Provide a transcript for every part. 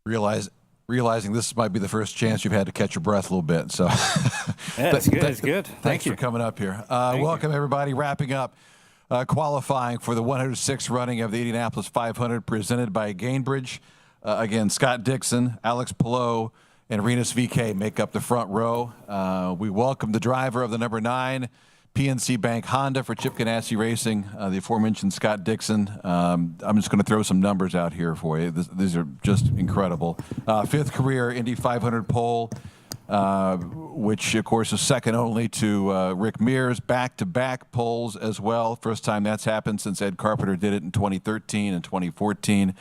Realizing this might be the first chance you've had to catch your breath a little bit. So yeah, it's good. It's good. Thanks for coming up here. Welcome, everybody. Wrapping up qualifying for the 106th running of the Indianapolis 500 presented by Gainbridge. Again, Scott Dixon, Alex Palou, and Rinus VeeKay make up the front row. We welcome the driver of the number 9 PNC Bank Honda for Chip Ganassi Racing, the aforementioned Scott Dixon. I'm just going to throw some numbers out here for you. These are just incredible. 5th career Indy 500 pole, which, of course, is second only to Rick Mears. Back-to-back poles as well. First time that's happened since Ed Carpenter did it in 2013 and 2014.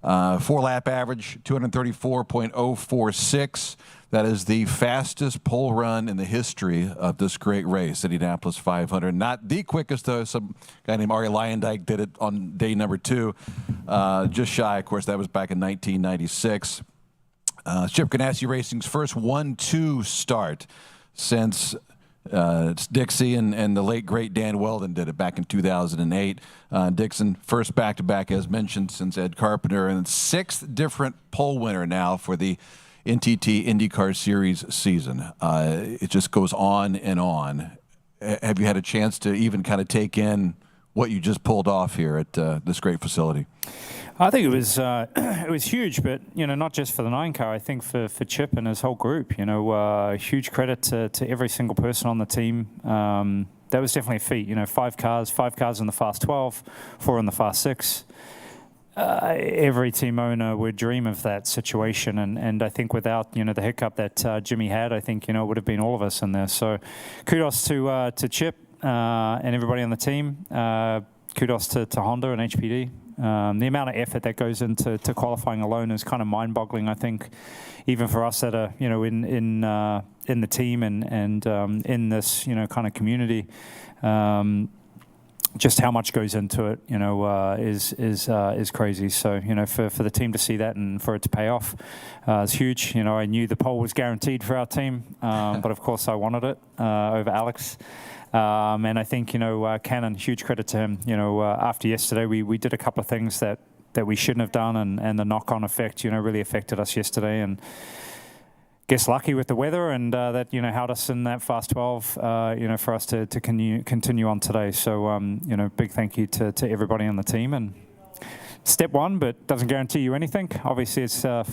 4-lap average, 234.046. That is the fastest pole run in the history of this great race, Indianapolis 500. Not the quickest, though. Some guy named Arie Luyendyk did it on day number 2. Just shy, of course. That was back in 1996. Chip Ganassi Racing's first 1-2 start since Dixie and the late, great Dan Weldon did it back in 2008. Dixon, first back-to-back, as mentioned, since Ed Carpenter, and 6th different pole winner now for the NTT IndyCar Series season. It just goes on and on. Have you had a chance to even kind of take in what you just pulled off here at this great facility? I think it was huge, but not just for the 9 car. I think for Chip and his whole group. Huge credit to every single person on the team. That was definitely a feat. 5 cars in the Fast 12, 4 in the Fast 6. Every team owner would dream of that situation, and I think without the hiccup that Jimmy had, I think it would have been all of us in there. So kudos to Chip and everybody on the team. Kudos to Honda and HPD. The amount of effort that goes into qualifying alone is kind of mind-boggling. I think, even for us that are in the team and in this kind of community. Just how much goes into it, is crazy. So, for the team to see that and for it to pay off is huge. I knew the pole was guaranteed for our team, but of course I wanted it over Alex. And I think, Cannon, huge credit to him. After yesterday, we did a couple of things that we shouldn't have done, and the knock-on effect, really affected us yesterday. And guess lucky with the weather, and that held us in that Fast 12, for us to continue on today. So big thank you to everybody on the team. And step one, but doesn't guarantee you anything. Obviously, it's a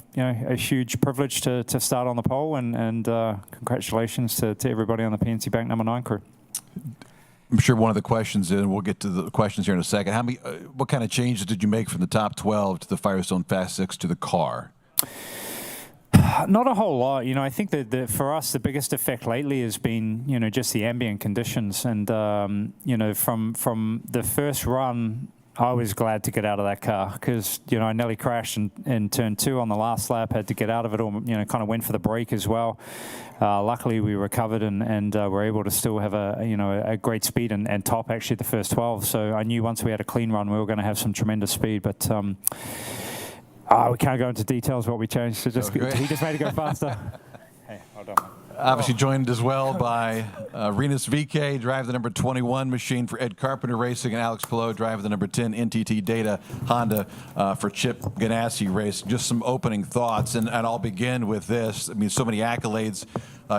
huge privilege to start on the pole, and congratulations to everybody on the PNC Bank number 9 crew. I'm sure one of the questions, and we'll get to the questions here in a second. What kind of changes did you make from the top 12 to the Firestone Fast 6 to the car? Not a whole lot. I think that for us, the biggest effect lately has been, just the ambient conditions. And, from the first run, I was glad to get out of that car because, I nearly crashed in turn 2 on the last lap, had to get out of it, or, kind of went for the brake as well. Luckily, we recovered and were able to still have a great speed and top actually the first 12. So I knew once we had a clean run, we were going to have some tremendous speed. But we can't go into details what we changed. So he just made it go faster. Hey, hold on. Obviously joined as well by Rinus VeeKay, drive the number 21 machine for Ed Carpenter Racing, and Alex Palou, drive the number 10 NTT Data Honda for Chip Ganassi Racing. Just some opening thoughts, and I'll begin with this. I mean, so many accolades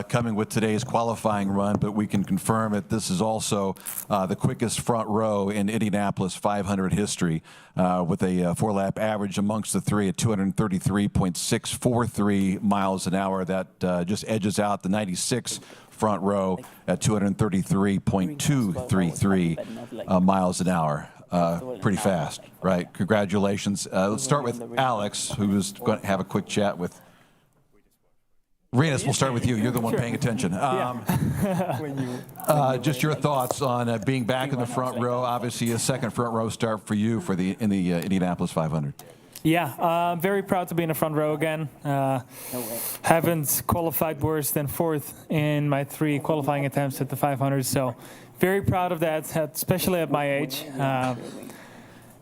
coming with today's qualifying run, but we can confirm that this is also the quickest front row in Indianapolis 500 history, with a 4-lap average amongst the 3 at 233.643 miles an hour. That just edges out the 96 front row at 233.233 miles an hour. Pretty fast, right? Congratulations. Let's start with Alex, who is going to have a quick chat with Rinus. We'll start with you. You're the one paying attention. Just your thoughts on being back in the front row. Obviously, a second front row start for you for the Indianapolis 500. Yeah, very proud to be in the front row again. Haven't qualified worse than 4th in my 3 qualifying attempts at the 500, so very proud of that, especially at my age.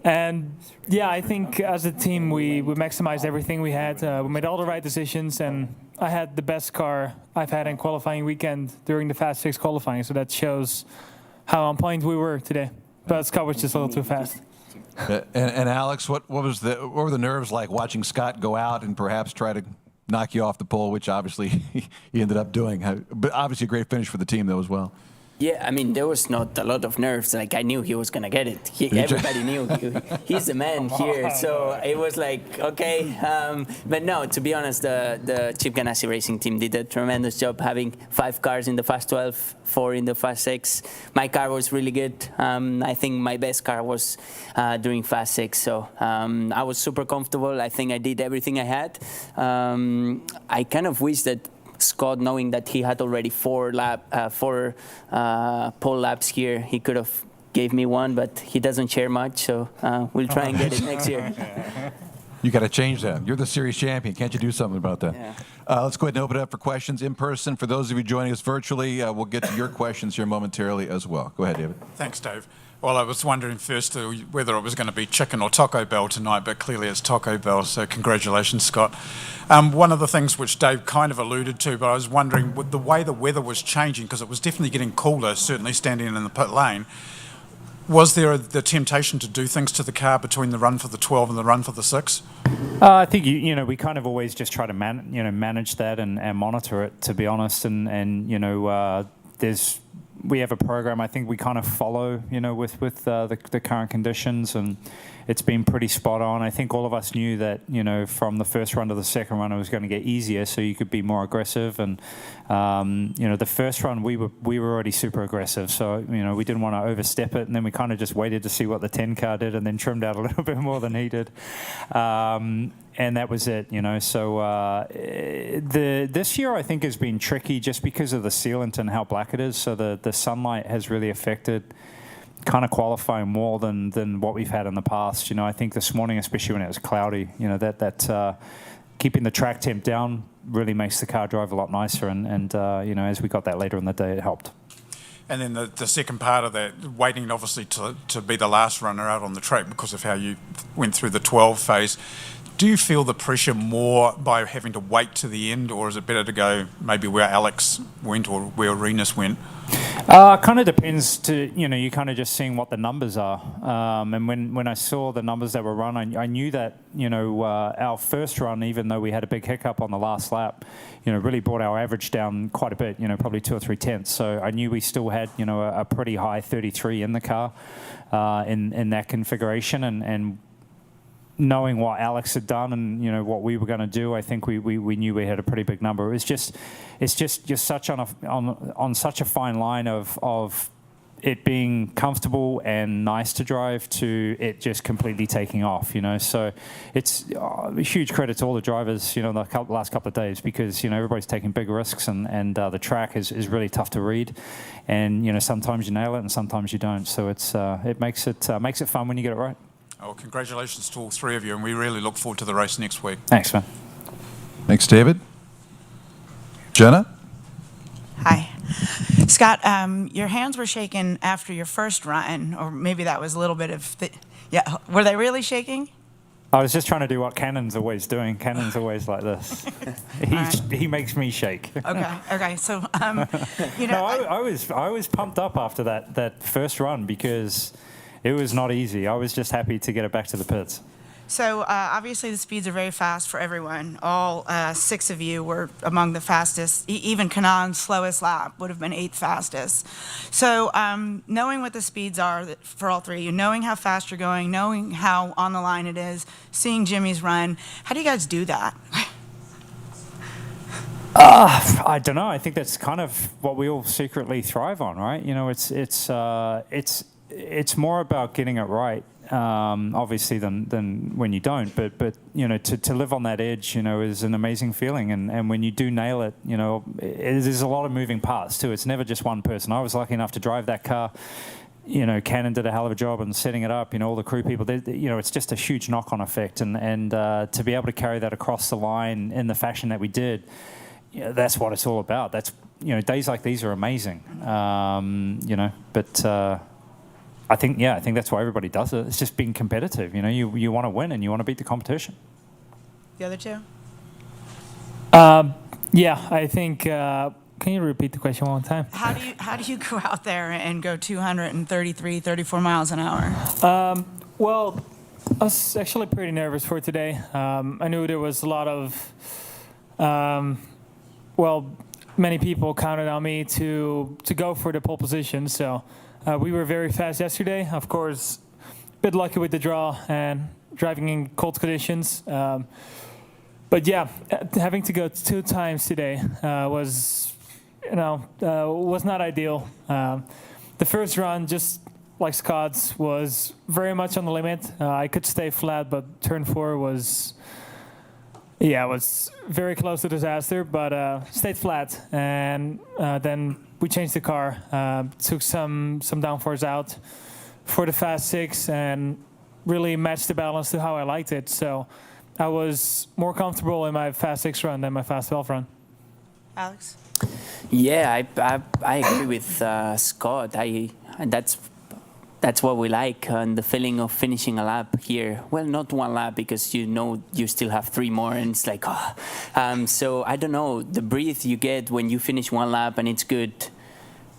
And yeah, I think as a team we maximized everything we had. We made all the right decisions, and I had the best car I've had in qualifying weekend during the Fast 6 qualifying, so that shows how on point we were today. but Scott was just a little too fast. And Alex, what were the nerves like watching Scott go out and perhaps try to knock you off the pole, which obviously he ended up doing. But obviously a great finish for the team, though, as well. Yeah, I mean, there was not a lot of nerves. Like, I knew he was going to get it. Everybody knew he's the man here. So it was like, okay. But no, to be honest, the Chip Ganassi Racing team did a tremendous job having 5 cars in the Fast 12, 4 in the Fast 6. My car was really good. I think my best car was during Fast 6. So I was super comfortable. I think I did everything I had. I kind of wish that Scott, knowing that he had already 4 pole laps here, he could have gave me 1, but he doesn't share much, so we'll try and get it next year. You got to change that. You're the series champion. Can't you do something about that? Yeah. Let's go ahead and open it up for questions in person. For those of you joining us virtually, we'll get to your questions here momentarily as well. Go ahead, David. Thanks, Dave. Well, I was wondering first whether it was going to be chicken or Taco Bell tonight, but clearly it's Taco Bell, so congratulations, Scott. One of the things which Dave kind of alluded to, but I was wondering, with the way the weather was changing, because it was definitely getting cooler, certainly standing in the pit lane, was there the temptation to do things to the car between the run for the 12 and the run for the 6? I think we kind of always just try to manage that and monitor it, to be honest, and we have a program I think we kind of follow, with the current conditions, and it's been pretty spot on. I think all of us knew that, from the first run to the second run, it was going to get easier, so you could be more aggressive. And the first run we were already super aggressive, so we didn't want to overstep it, and then we kind of just waited to see what the 10 car did, and then trimmed out a little bit more than he did. And that was it, So this year I think has been tricky just because of the sealant and how black it is. So the sunlight has really affected kind of qualifying more than what we've had in the past. I think this morning, especially when it was cloudy, that keeping the track temp down really makes the car drive a lot nicer. And as we got that later in the day, it helped. And then the second part of that, waiting obviously to be the last runner out on the track because of how you went through the 12 phase. Do you feel the pressure more by having to wait to the end, or is it better to go maybe where Alex went or where Renus went? Kind of depends you're kind of just seeing what the numbers are. And when I saw the numbers that were run, I knew that, our first run, even though we had a big hiccup on the last lap, really brought our average down quite a bit, probably 2 or 3 tenths. So I knew we still had, a pretty high 33 in the car in that configuration. And knowing what Alex had done and what we were going to do, I think we knew we had a pretty big number. It's just you're such on such a fine line of it being comfortable and nice to drive to it just completely taking off. So it's a huge credit to all the drivers, the last couple of days, because everybody's taking big risks and the track is really tough to read, and sometimes you nail it and sometimes you don't. So it makes it fun when you get it right. Oh, congratulations to all 3 of you, and we really look forward to the race next week. Thanks, man. Thanks, David. Jenna? Hi. Scott, your hands were shaking after your first run, or maybe that was a little bit of yeah. Were they really shaking? I was just trying to do what Cannon's always doing. Cannon's always like this. He makes me shake. Okay. So, No, I was pumped up after that first run because it was not easy. I was just happy to get it back to the pits. So obviously the speeds are very fast for everyone. All 6 of you were among the fastest. Even Kanan's slowest lap would have been 8th fastest. So knowing what the speeds are for all 3 of you, knowing how fast you're going, knowing how on the line it is, seeing Jimmy's run, how do you guys do that? I don't know. I think that's kind of what we all secretly thrive on, right? It's more about getting it right, obviously, than when you don't. But to live on that edge, is an amazing feeling. And when you do nail it, there's a lot of moving parts too. It's never just one person. I was lucky enough to drive that car. Cannon did a hell of a job in setting it up. All the crew people. It's just a huge knock-on effect. And to be able to carry that across the line in the fashion that we did, that's what it's all about. That's days like these are amazing. But. I think that's why everybody does it. It's just being competitive. You want to win and you want to beat the competition. The other 2? Yeah, I think Can you repeat the question one more time? How do you go out there and go 233, 34 miles an hour? Well, I was actually pretty nervous for today. I knew there was a lot of, many people counted on me to go for the pole position. So we were very fast yesterday. Of course, a bit lucky with the draw and driving in cold conditions. But yeah, having to go 2 times today was not ideal. The first run, just like Scott's, was very much on the limit. I could stay flat, but turn 4 was very close to disaster, but stayed flat. And then we changed the car, took some downforce out for the fast 6, and really matched the balance to how I liked it. So I was more comfortable in my fast 6 run than my fast 12 run. Alex? Yeah, I agree with Scott. That's what we like, and the feeling of finishing a lap here. Well, not 1 lap, because you still have 3 more, and it's like, so I don't know, the breath you get when you finish 1 lap and it's good,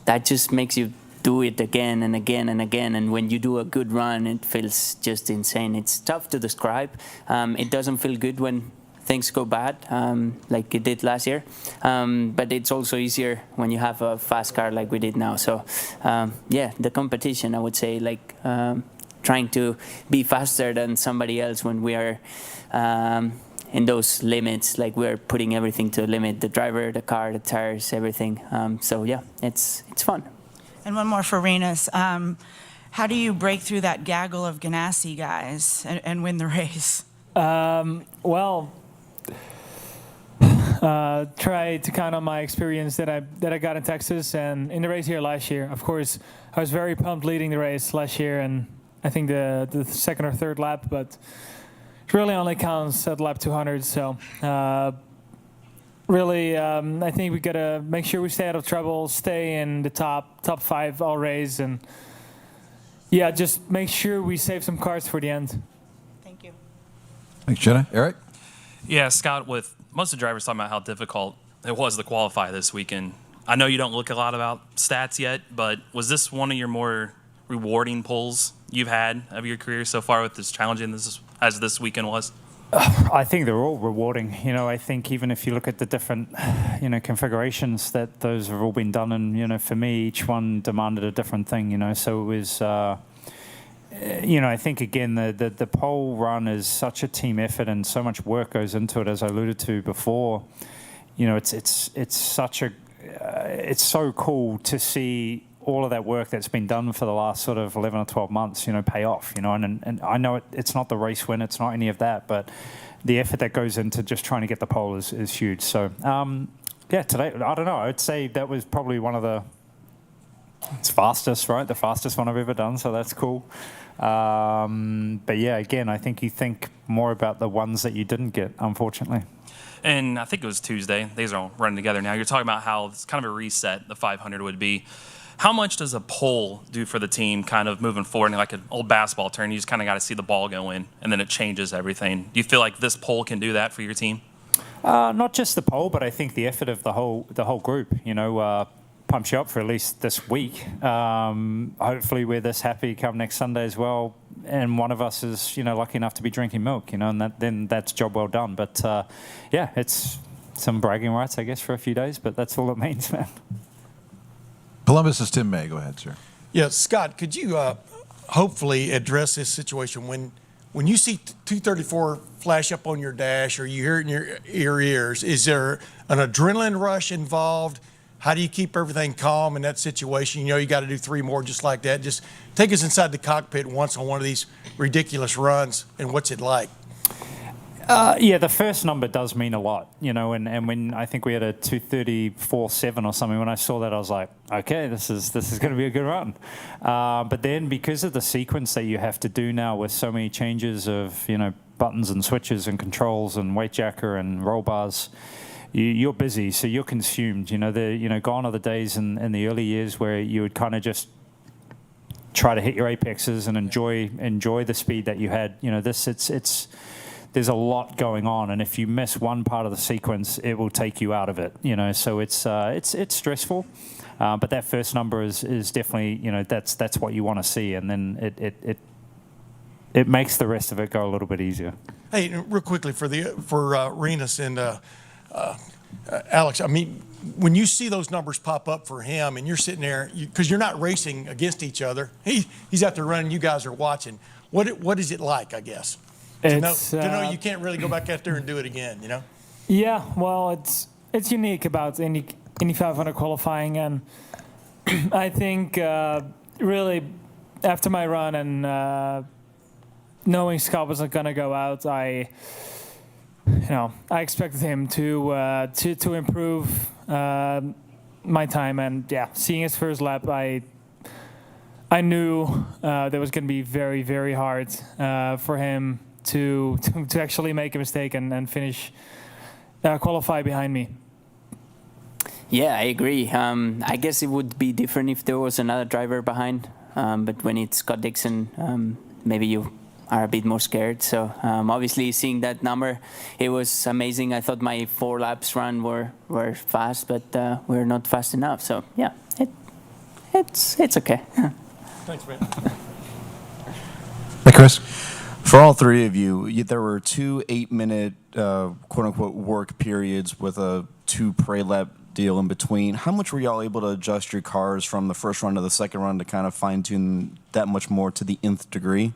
that just makes you do it again and again and again. And when you do a good run, it feels just insane. It's tough to describe. It doesn't feel good when things go bad, like it did last year. But it's also easier when you have a fast car like we did now. So, the competition, I would say, like trying to be faster than somebody else when we are in those limits, like we're putting everything to the limit, the driver, the car, the tires, everything. So yeah, it's fun. And one more for Renus. How do you break through that gaggle of Ganassi guys and win the race? Try to count on my experience that I got in Texas and in the race here last year. Of course, I was very pumped leading the race last year, and I think the second or third lap, but it really only counts at lap 200. So I think we gotta make sure we stay out of trouble, stay in the top 5 all race, and just make sure we save some cars for the end. Thank you. Thanks, Jenna. Eric? Yeah, Scott, with most of the drivers talking about how difficult it was to qualify this weekend, I know you don't look a lot about stats yet, but was this one of your more rewarding pulls you've had of your career so far, with as challenging as this weekend was? I think they're all rewarding. I think even if you look at the different, configurations that those have all been done, and, for me, each one demanded a different thing, so it was, I think, again, the pole run is such a team effort and so much work goes into it, as I alluded to before. It's so cool to see all of that work that's been done for the last sort of 11 or 12 months, pay off, and I know it's not the race win, it's not any of that, but the effort that goes into just trying to get the pole is huge. So, today, I don't know, I'd say that was probably one of it's fastest, right? The fastest one I've ever done, so that's cool. But yeah, again, I think you think more about the ones that you didn't get, unfortunately. And I think it was Tuesday. These are all running together now. You're talking about how it's kind of a reset, the 500 would be. How much does a pole do for the team kind of moving forward? And like an old basketball turn, you just kind of got to see the ball go in, and then it changes everything. Do you feel like this pole can do that for your team? Not just the pole, but I think the effort of the whole group, pumps you up for at least this week. Hopefully we're this happy come next Sunday as well, and one of us is, lucky enough to be drinking milk, and then that's job well done. But it's some bragging rights, I guess, for a few days, but that's all it means, man. Columbus's Tim May. Go ahead, sir. Yeah, Scott, could you hopefully address this situation when you see 234 flash up on your dash, or you hear it in your ears? Is there an adrenaline rush involved? How do you keep everything calm in that situation? You got to do 3 more just like that. Just take us inside the cockpit once on one of these ridiculous runs, and what's it like? The first number does mean a lot, and when I think we had a 234.7 or something, when I saw that, I was like, okay, this is going to be a good run. But then because of the sequence that you have to do now with so many changes of, buttons and switches and controls and weight jacker and roll bars, you're busy, so you're consumed. Gone are the days in the early years where you would kind of just try to hit your apexes and enjoy the speed that you had. there's a lot going on, and if you miss one part of the sequence, it will take you out of it. So it's stressful. But that first number is definitely, that's what you want to see, and then it makes the rest of it go a little bit easier. Hey, real quickly for Renus and Alex, I mean, when you see those numbers pop up for him, and you're sitting there because you're not racing against each other, he's out there running, you guys are watching. What is it like, I guess, to know you can't really go back out there and do it again? Yeah, well, it's unique about Indy 500 qualifying, and I think really after my run and knowing Scott wasn't going to go out, I expected him to improve my time, and seeing his first lap, I knew that was going to be very, very hard for him to actually make a mistake and finish qualify behind me. Yeah, I agree. I guess it would be different if there was another driver behind, but when it's Scott Dixon, maybe you are a bit more scared. So obviously seeing that number, it was amazing. I thought my 4 laps run were fast, but we're not fast enough. So yeah, it's okay. Thanks, man. Hey, Chris. For all three of you, there were 2 8-minute quote-unquote work periods with a 2 pre-lap deal in between. How much were y'all able to adjust your cars from the first run to the second run to kind of fine-tune that much more to the nth degree?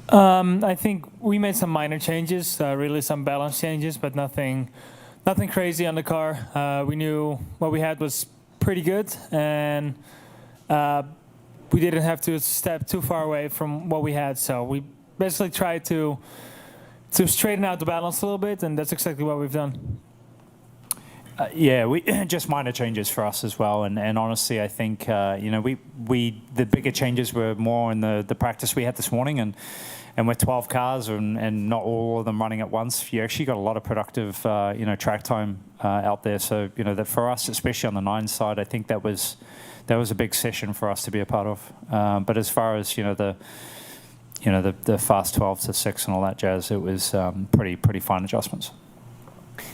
I think we made some minor changes, really some balance changes, but nothing crazy on the car. We knew what we had was pretty good, and we didn't have to step too far away from what we had. So we basically tried to straighten out the balance a little bit, and that's exactly what we've done. We just minor changes for us as well, and honestly, I think the bigger changes were more in the practice we had this morning, and with 12 cars and not all of them running at once, you actually got a lot of productive track time out there. So that for us, especially on the 9 side, I think that was a big session for us to be a part of. But as far as the fast 12 to 6 and all that jazz, it was pretty fine adjustments.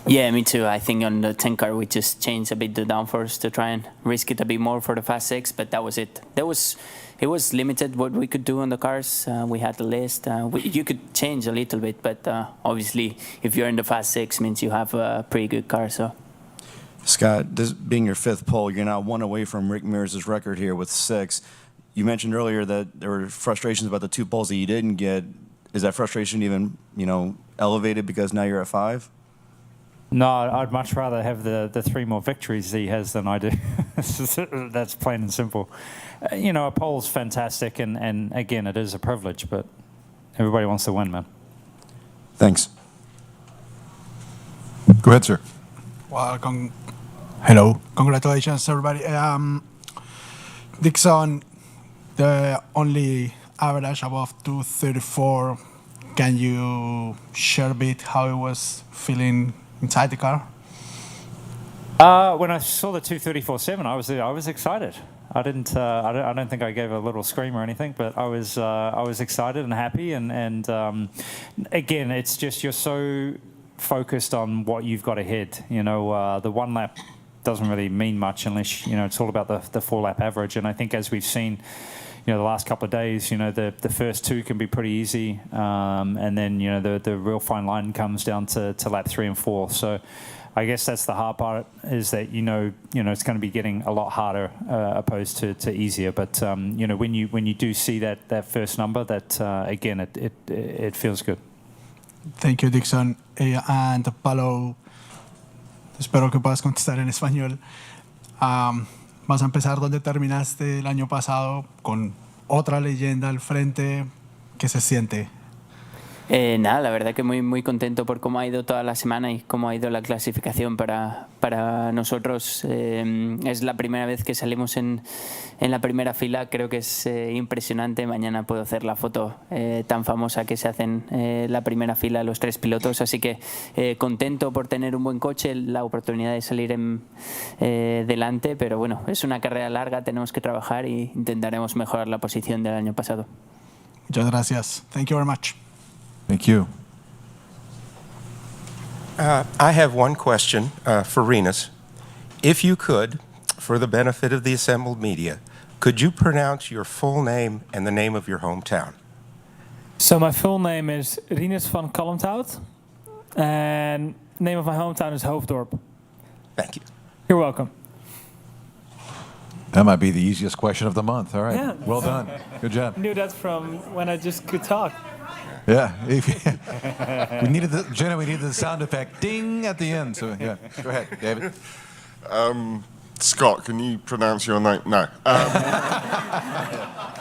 Yeah, me too. I think on the 10 car we just changed a bit the downforce to try and risk it a bit more for the fast 6, but that was it. It was limited what we could do on the cars. We had the list. You could change a little bit, but obviously if you're in the fast 6 means you have a pretty good car. So, Scott, this being your 5th pole, you're now 1 away from Rick Mears' record here with 6. You mentioned earlier that there were frustrations about the 2 poles that you didn't get. Is that frustration even elevated because now you're at 5? No, I'd much rather have the 3 more victories he has than I do. That's plain and simple. A pole's fantastic, and again, it is a privilege, but everybody wants to win, man. Thanks. Go ahead, sir. Well, hello. Congratulations, everybody. Dixon, the only average above 234. Can you share a bit how it was feeling inside the car? When I saw the 234.7, I was excited. I don't think I gave a little scream or anything, but I was excited and happy. And again, it's just you're so focused on what you've got ahead. The 1 lap doesn't really mean much unless it's all about the 4 lap average. And I think as we've seen, the last couple of days, the first 2 can be pretty easy, and then the real fine line comes down to lap 3 and 4. So I guess that's the hard part, is that it's going to be getting a lot harder opposed to easier. But when you do see that first number, that again it feels good. Thank you, Dixon. And Palo, espero que puedas contestar en español. Vas a empezar donde terminaste el año pasado, con otra leyenda al frente. ¿Qué se siente? Nada, la verdad que muy, muy contento por cómo ha ido toda la semana y cómo ha ido la clasificación para nosotros. Es la primera vez que salimos en la primera fila. Creo que es impresionante. Mañana puedo hacer la foto tan famosa que se hace en la primera fila los 3 pilotos. Así que contento por tener un buen coche, la oportunidad de salir delante. Pero bueno, es una carrera larga, tenemos que trabajar y intentaremos mejorar la posición del año pasado. Muchas gracias. Thank you very much. Thank you. I have one question for Rinus. If you could, for the benefit of the assembled media, could you pronounce your full name and the name of your hometown? So my full name is Rinus van Kalmthout, and name of my hometown is Hoofddorp. Thank you. You're welcome. That might be the easiest question of the month. All right. Yeah. Well done. Good job. I knew that from when I just could talk. Yeah. we needed the sound effect ding at the end. So yeah. Go ahead, David. Scott, can you pronounce your name? No.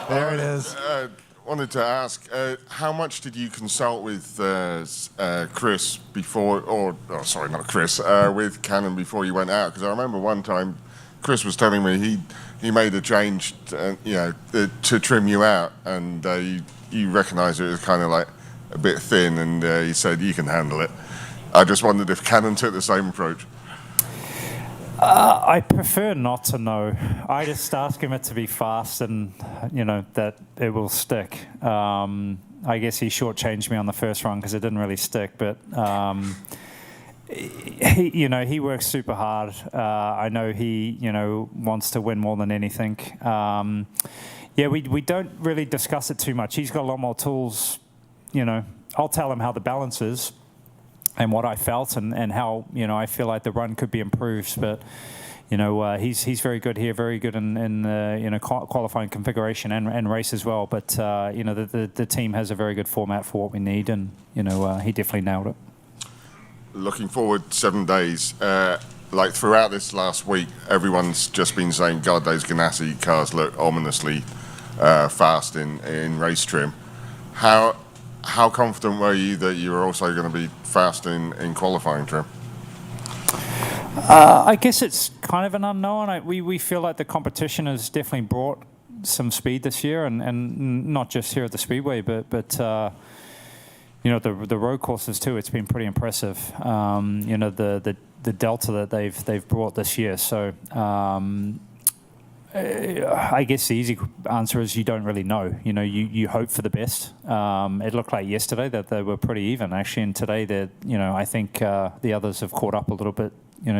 There it is. Wanted to ask, how much did you consult with Chris before, sorry, not Chris, with Cannon before you went out? Because I remember one time Chris was telling me he made a change, to trim you out, and you recognised it was kind of like a bit thin, and he said you can handle it. I just wondered if Cannon took the same approach. I prefer not to know. I just ask him it to be fast and, that it will stick. I guess he shortchanged me on the first run because it didn't really stick, but he works super hard. I know he, wants to win more than anything. We don't really discuss it too much. He's got a lot more tools, I'll tell him how the balance is and what I felt and how, I feel like the run could be improved. But, he's very good here, very good in qualifying configuration and race as well. But, the team has a very good format for what we need, and, he definitely nailed it. Looking forward 7 days, like throughout this last week, everyone's just been saying, God, those Ganassi cars look ominously fast in race trim. How confident were you that you were also going to be fast in qualifying trim? I guess it's kind of an unknown. We feel like the competition has definitely brought some speed this year, and not just here at the Speedway, but the road courses too. It's been pretty impressive. The delta that they've brought this year. So I guess the easy answer is you don't really know. You hope for the best. It looked like yesterday that they were pretty even actually, and today I think the others have caught up a little bit,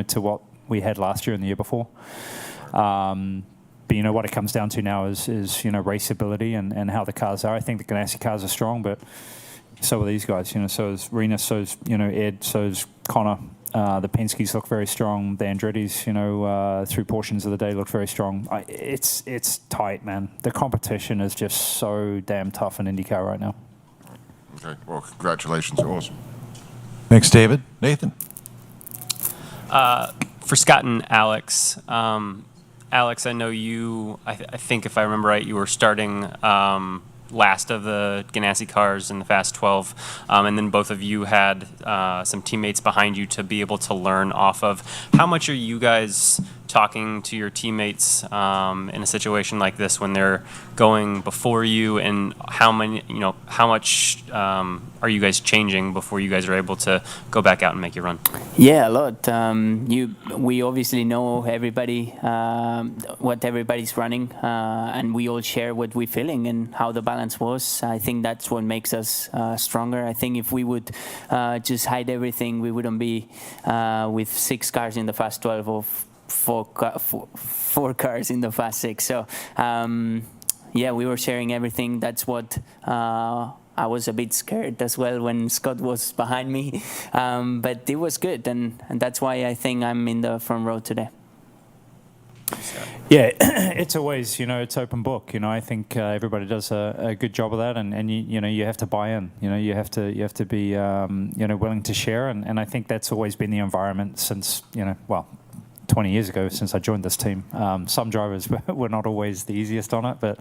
to what we had last year and the year before. But what it comes down to now is raceability and how the cars are. I think the Ganassi cars are strong, but so are these guys. So is Rinus, so is Ed, so is Connor. The Penske's look very strong. The Andretti's, through portions of the day, looked very strong. It's tight, man. The competition is just so damn tough in IndyCar right now. Okay, well, congratulations. Awesome. Thanks, David. Nathan. For Scott and Alex, Alex, I know you, I think if I remember right, you were starting last of the Ganassi cars in the Fast 12, and then both of you had some teammates behind you to be able to learn off of. How much are you guys talking to your teammates in a situation like this when they're going before you, and how much are you guys changing before you guys are able to go back out and make your run? Yeah, a lot. We obviously know everybody, what everybody's running, and we all share what we're feeling and how the balance was. I think that's what makes us stronger. I think if we would just hide everything, we wouldn't be with 6 cars in the Fast 12 or four cars in the Fast 6. So, we were sharing everything. That's what I was a bit scared as well when Scott was behind me. But it was good, and that's why I think I'm in the front row today. Yeah, it's always, it's open book. I think everybody does a good job of that, and you have to buy in. You have to be willing to share, and I think that's always been the environment since 20 years ago since I joined this team. Some drivers were not always the easiest on it, but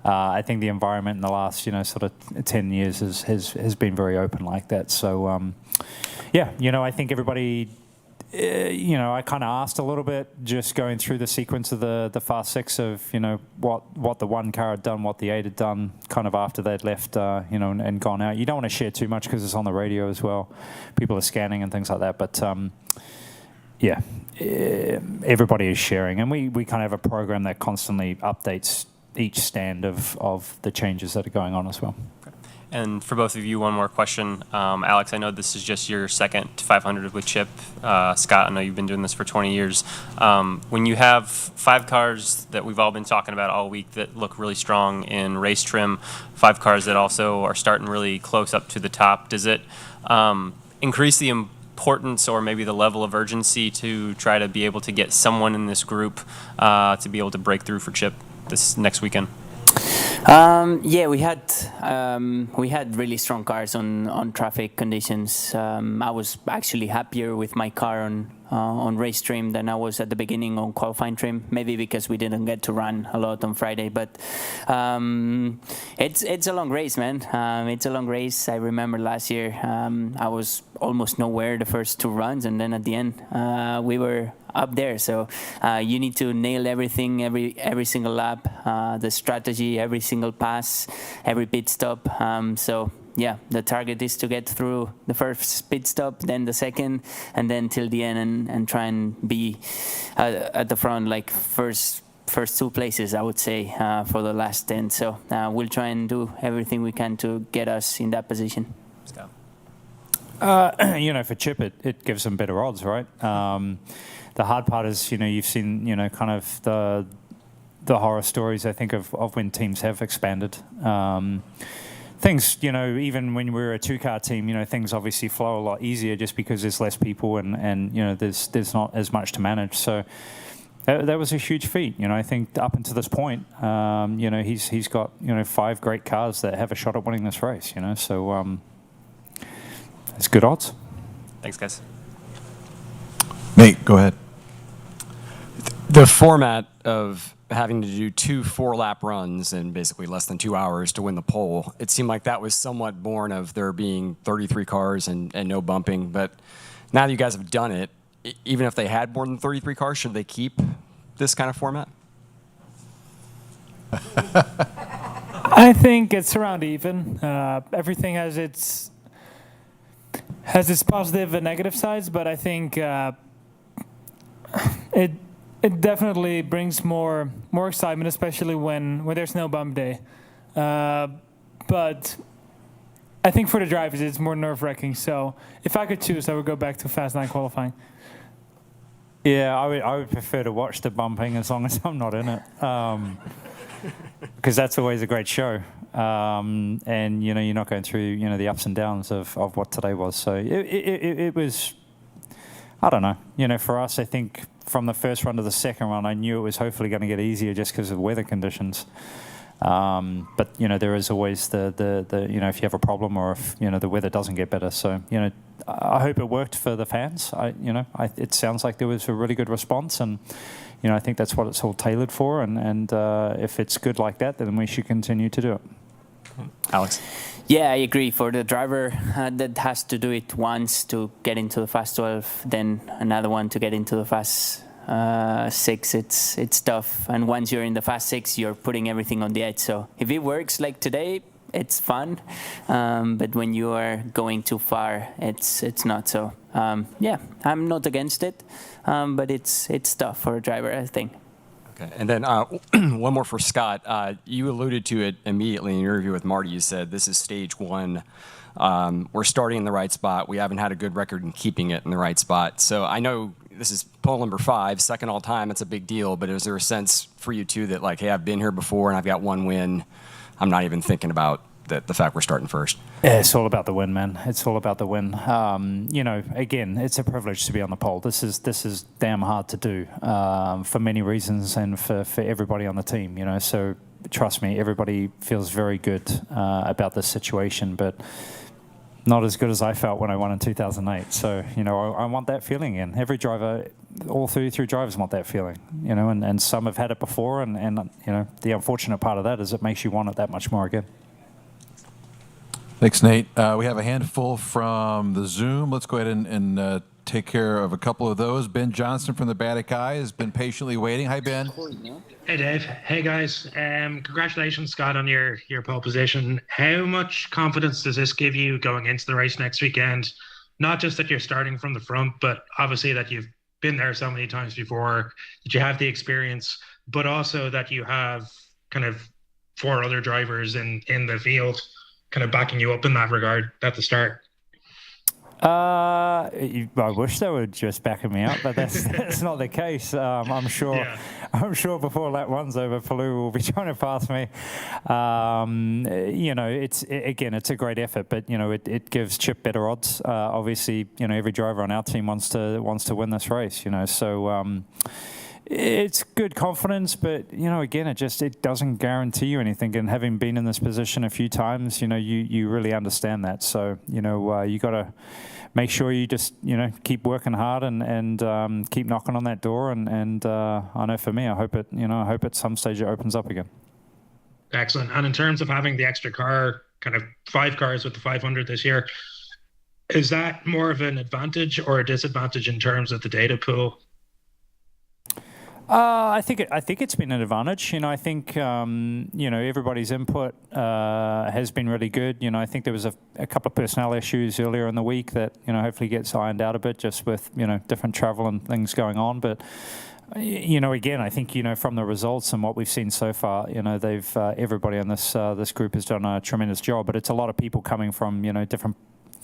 I think the environment in the last sort of 10 years has been very open like that. So I think everybody. I kind of asked a little bit, just going through the sequence of the Fast 6 of, what the 1 car had done, what the 8 had done, kind of after they'd left, and gone out. You don't want to share too much because it's on the radio as well. People are scanning and things like that. But, everybody is sharing. And we kind of have a program that constantly updates each stand of the changes that are going on as well. And for both of you, one more question. Alex, I know this is just your second 500 with Chip. Scott, I know you've been doing this for 20 years. When you have 5 cars that we've all been talking about all week that look really strong in race trim, 5 cars that also are starting really close up to the top, does it increase the importance or maybe the level of urgency to try to be able to get someone in this group to be able to break through for Chip this next weekend? Yeah, we had really strong cars on traffic conditions. I was actually happier with my car on race trim than I was at the beginning on qualifying trim. Maybe because we didn't get to run a lot on Friday, but it's a long race, man. It's a long race. I remember last year I was almost nowhere the first 2 runs, and then at the end we were up there. So you need to nail everything, every single lap, the strategy, every single pass, every pit stop. So yeah, the target is to get through the first pit stop, then the second, and then till the end, and try and be at the front, like first 2 places, I would say, for the last 10. So we'll try and do everything we can to get us in that position. For Chip, it gives them better odds, right? The hard part is, you've seen, kind of the horror stories, I think, of when teams have expanded. Things, even when we're a 2-car team, things obviously flow a lot easier just because there's less people and there's not as much to manage. So that was a huge feat. I think up until this point, he's got 5 great cars that have a shot at winning this race. So it's good odds. Thanks, guys. Nate, go ahead. The format of having to do 2 4-lap runs in basically less than 2 hours to win the pole, it seemed like that was somewhat born of there being 33 cars and no bumping. But now that you guys have done it, even if they had more than 33 cars, should they keep this kind of format? I think it's around even. Everything has its positive and negative sides, but I think it definitely brings more excitement, especially when there's no bump day. But I think for the drivers, it's more nerve-wracking. So if I could choose, I would go back to Fast 9 qualifying. Yeah, I would prefer to watch the bumping as long as I'm not in it, because that's always a great show. And you're not going through the ups and downs of what today was. So it was, I don't know. For us, I think from the first run to the second run, I knew it was hopefully going to get easier just because of weather conditions. But there is always the if you have a problem or if the weather doesn't get better. So I hope it worked for the fans. It sounds like there was a really good response, and I think that's what it's all tailored for. And if it's good like that, then we should continue to do it. Alex? Yeah, I agree. For the driver that has to do it once to get into the Fast 12, then another one to get into the Fast 6, it's tough. And once you're in the Fast 6, you're putting everything on the edge. So if it works like today, it's fun. But when you are going too far, it's not. So yeah, I'm not against it, but it's tough for a driver, I think. Okay, and then one more for Scott. You alluded to it immediately in your interview with Marty. You said this is stage 1. We're starting in the right spot. We haven't had a good record in keeping it in the right spot. So I know this is pole number 5, second all time. It's a big deal. But is there a sense for you too that like, hey, I've been here before and I've got 1 win. I'm not even thinking about the fact we're starting first. Yeah, it's all about the win, man. It's all about the win. Again, it's a privilege to be on the pole. This is damn hard to do for many reasons and for everybody on the team. So trust me, everybody feels very good about this situation, but not as good as I felt when I won in 2008. So I want that feeling again. Every driver, all 33 drivers want that feeling. And some have had it before, and the unfortunate part of that is it makes you want it that much more again. Thanks, Nate. We have a handful from the Zoom. Let's go ahead and take care of a couple of those. Ben Johnson from the Baddick Eye has been patiently waiting. Hi, Ben. Hey, Dave. Hey, guys. Congratulations, Scott, on your pole position. How much confidence does this give you going into the race next weekend? Not just that you're starting from the front, but obviously that you've been there so many times before, that you have the experience, but also that you have kind of 4 other drivers in the field kind of backing you up in that regard at the start? I wish they were just backing me up, but that's not the case. I'm sure before lap one's over, Palou will be trying to pass me. It's a great effort, but it gives Chip better odds. Obviously, every driver on our team wants to win this race. So. It's good confidence, but again, it doesn't guarantee you anything. And having been in this position a few times, you really understand that. So you got to make sure you just keep working hard and keep knocking on that door. And I know for me, I hope at some stage it opens up again. Excellent. And in terms of having the extra car, kind of 5 cars with the 500 this year, is that more of an advantage or a disadvantage in terms of the data pool? I think it's been an advantage. I think everybody's input has been really good. I think there was a couple of personnel issues earlier in the week that hopefully gets ironed out a bit, just with different travel and things going on. But again, I think from the results and what we've seen so far, they've everybody in this group has done a tremendous job. But it's a lot of people coming from different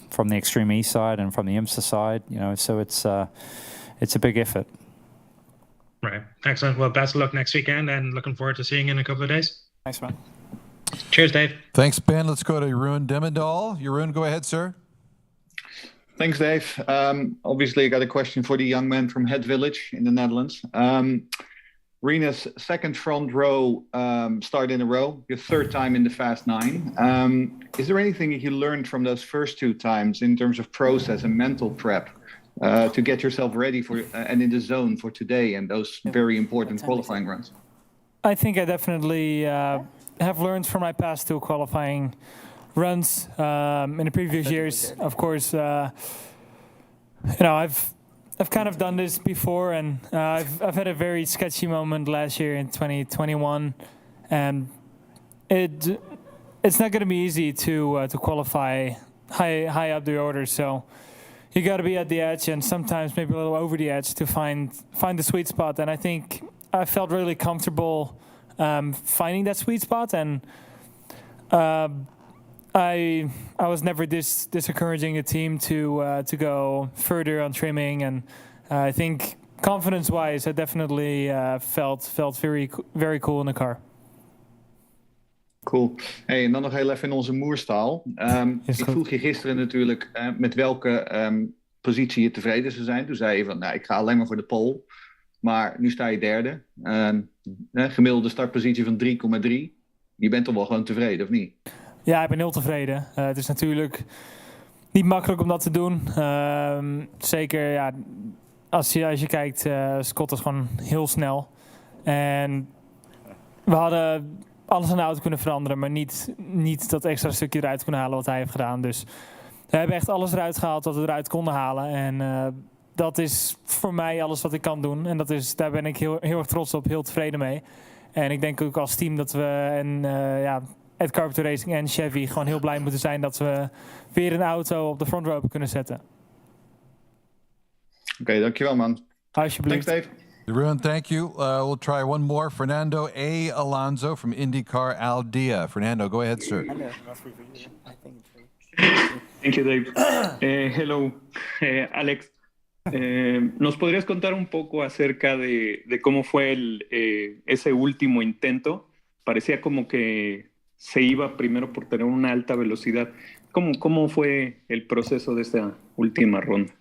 from the Extreme E side and from the IMSA side. So it's a big effort. Right. Excellent. Well, best of luck next weekend and looking forward to seeing you in a couple of days. Thanks, man. Cheers, Dave. Thanks, Ben. Let's go to Jeroen Demmendahl. Jeroen, go ahead, sir. Thanks, Dave. Obviously, I got a question for the young man from Het Village in the Netherlands. Rena's second front row start in a row, your third time in the Fast 9. Is there anything you learned from those first 2 times in terms of process and mental prep? To get yourself ready for and in the zone for today and those very important qualifying runs? I think I definitely have learned from my past 2 qualifying runs in the previous years. Of course, I've kind of done this before, and I've had a very sketchy moment last year in 2021, and it's not going to be easy to qualify high up the order. So. You got to be at the edge and sometimes maybe a little over the edge to find the sweet spot. And I think I felt really comfortable finding that sweet spot. And I was never this encouraging a team to go further on trimming. And I think confidence-wise, I definitely felt very, very cool in the car. Cool. Hey, en dan nog heel even in onze moerstaal. Ik vroeg je gisteren natuurlijk met welke positie je tevreden zou zijn. Toen zei je van, ik ga alleen maar voor de pole. Maar nu sta je derde. Gemiddelde startpositie van 3,3. Je bent toch wel gewoon tevreden, of niet? Ja, ik ben heel tevreden. Het is natuurlijk niet makkelijk om dat te doen. Zeker, ja, als je kijkt, Scott is gewoon heel snel. En we hadden alles aan de auto kunnen veranderen, maar niet dat extra stukje eruit kunnen halen wat hij heeft gedaan. Dus we hebben echt alles eruit gehaald wat we eruit konden halen. En dat is voor mij alles wat ik kan doen. En daar ben ik heel erg trots op, heel tevreden mee. En ik denk ook als team dat we Ed Carpenter Racing en Chevy gewoon heel blij moeten zijn dat we weer een auto op de front row kunnen zetten. Oké, dankjewel man. Alsjeblieft. Thanks, Dave. Jeroen, thank you. We'll try one more. Fernando A. Alonso from IndyCar Aldea. Fernando, go ahead, sir. Thank you, Dave. Hello, Alex. ¿Nos podrías contar un poco acerca de cómo fue ese último intento? Parecía como que se iba primero por tener una alta velocidad. ¿Cómo fue el proceso de esa última ronda?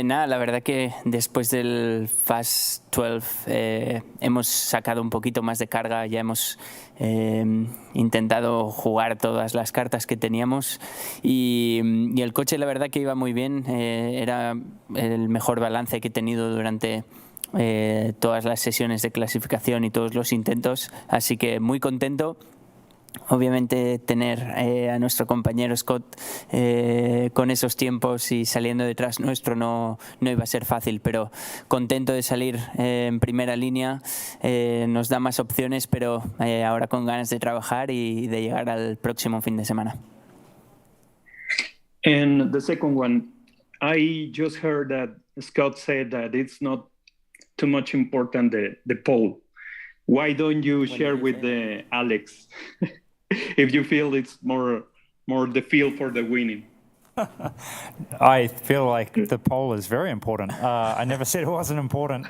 Nada, la verdad que después del Fast 12 hemos sacado un poquito más de carga, ya hemos intentado jugar todas las cartas que teníamos y el coche la verdad que iba muy bien, era el mejor balance que he tenido durante todas las sesiones de clasificación y todos los intentos, así que muy contento. Obviamente tener a nuestro compañero Scott con esos tiempos y saliendo detrás nuestro no iba a ser fácil, pero contento de salir en primera línea, nos da más opciones, pero ahora con ganas de trabajar y de llegar al próximo fin de semana. And the second one, I just heard that Scott said that it's not too much important the pole. Why don't you share with Alex? if you feel it's more the feel for the winning. I feel like the pole is very important. I never said it wasn't important.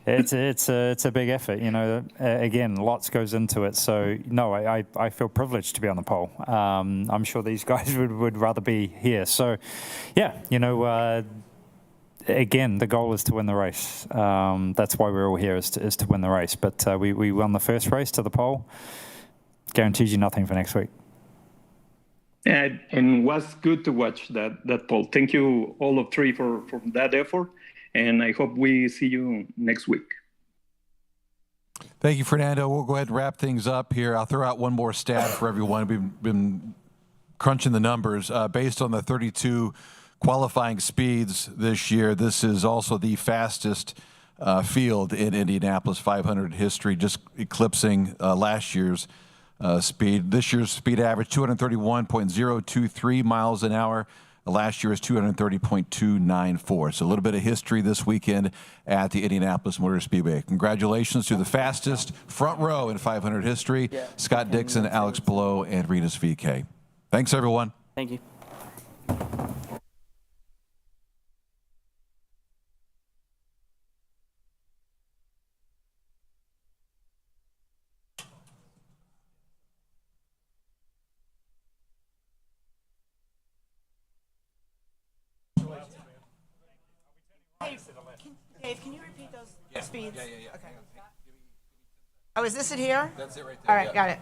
It's a big effort, you know. Again, lots goes into it. So no, I feel privileged to be on the pole. I'm sure these guys would rather be here. So yeah, you know. Again, the goal is to win the race. That's why we're all here, is to win the race. But we won the first race to the pole. Guarantees you nothing for next week. And was good to watch that poll. Thank you all of three for that effort, and I hope we see you next week. Thank you, Fernando. We'll go ahead and wrap things up here. I'll throw out one more stat for everyone. We've been crunching the numbers. Based on the 32 qualifying speeds this year, this is also the fastest field in Indianapolis 500 history, just eclipsing last year's speed. This year's speed average 231.023 miles an hour. Last year was 230.294. So a little bit of history this weekend at the Indianapolis Motor Speedway. Congratulations to the fastest front row in 500 history, Scott Dixon, Alex Below, and Rinus VeeKay. Thanks, everyone. Thank you. Dave, can you repeat those speeds? Okay. Oh, is this it here? That's it right there. All right, got it.